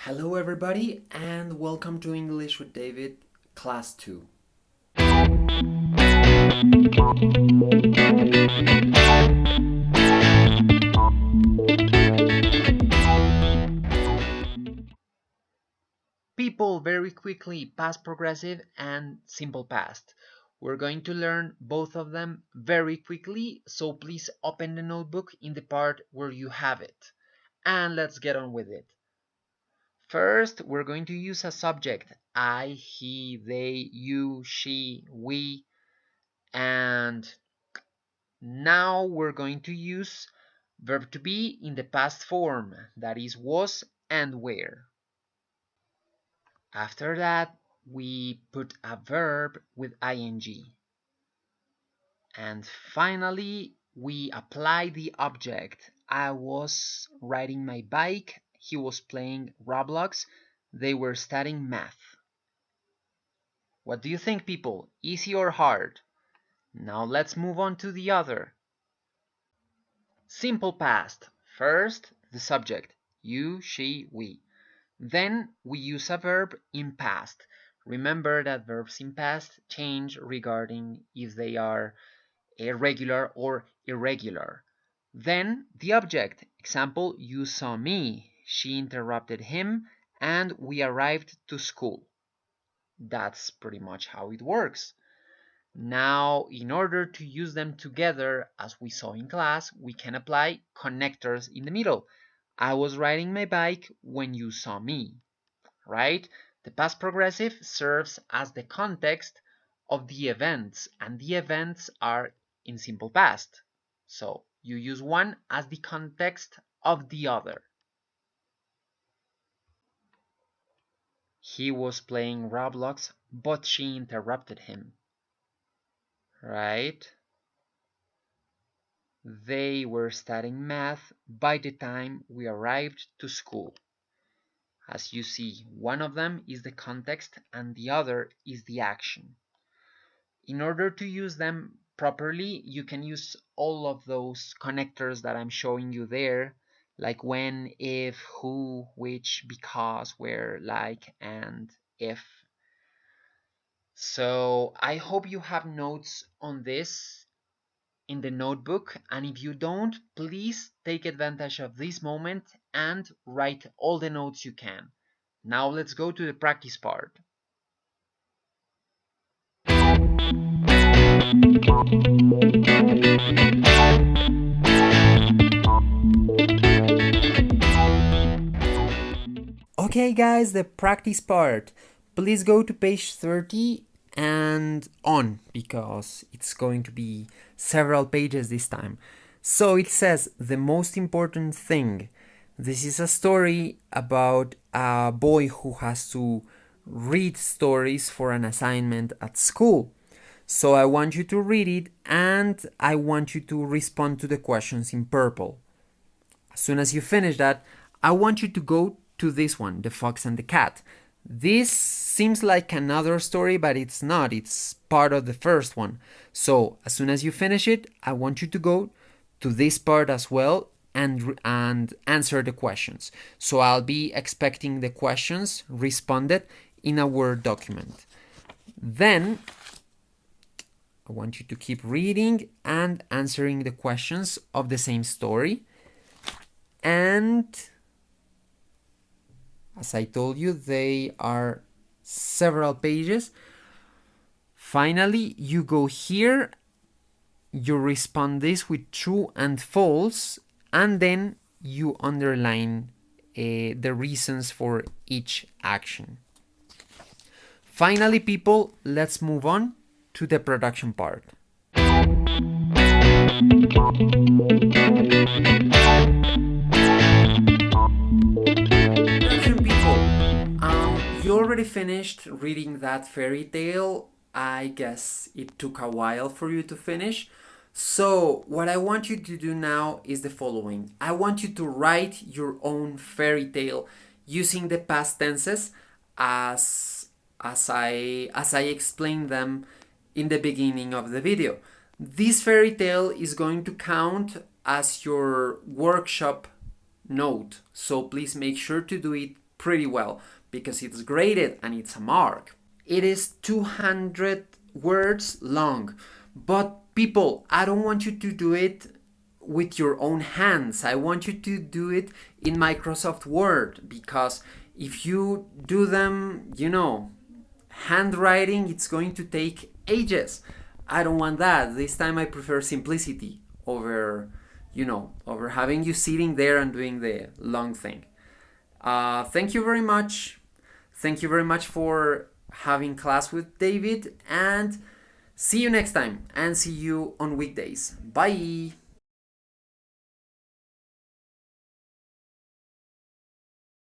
Hello, everybody, and welcome to English with David, Class 2. People, very quickly, past progressive and simple past. We're going to learn both of them very quickly, so please open the notebook in the part where you have it. And let's get on with it. First, we're going to use a subject: I, he, they, you, she, we, and now we're going to use verb to be in the past form, that is was and were. After that, we put a verb with ing. And finally, we apply the object. I was riding my bike, he was playing Roblox, they were studying math. What do you think, people? Easy or hard? Now let's move on to the other. Simple past. First, the subject, you, she, we. Then we use a verb in past. Remember that verbs in past change regarding if they are regular or irregular. Then the object. Example, you saw me, she interrupted him, and we arrived to school. That's pretty much how it works. Now, in order to use them together, as we saw in class, we can apply connectors in the middle. I was riding my bike when you saw me, right? The past progressive serves as the context of the events, and the events are in simple past. So you use one as the context of the other. He was playing Roblox, but she interrupted him. Right? They were studying math by the time we arrived to school. As you see, one of them is the context and the other is the action. In order to use them properly, you can use all of those connectors that I'm showing you there, like when, if, who, which, because, where, like, and if. So I hope you have notes on this in the notebook, and if you don't, please take advantage of this moment and write all the notes you can. Now let's go to the practice part. Okay guys, the practice part. Please go to page 30 and on, because it's going to be several pages this time. So it says the most important thing. This is a story about a boy who has to read stories for an assignment at school. So I want you to read it and I want you to respond to the questions in purple. As soon as you finish that, I want you to go to this one, The Fox and the Cat. This seems like another story, but it's not. It's part of the first one. So as soon as you finish it, I want you to go to this part as well and answer the questions. So I'll be expecting the questions responded in a Word document. Then I want you to keep reading and answering the questions of the same story. And as I told you, they are several pages. Finally, you go here, you respond this with true and false, and then you underline the reasons for each action. Finally, people, let's move on to the production part. You already finished reading that fairy tale. I guess it took a while for you to finish. So what I want you to do now is the following. I want you to write your own fairy tale using the past tenses as I explained them in the beginning of the video. This fairy tale is going to count as your workshop note. So please make sure to do it pretty well because it's graded and it's a mark. It is 200 words long. But people, I don't want you to do it with your own hands. I want you to do it in Microsoft Word, because if you do them, handwriting, it's going to take ages. I don't want that. This time I prefer simplicity over having you sitting there and doing the long thing. Thank you very much. Thank you very much for having class with David, and see you next time, and see you on weekdays. Bye.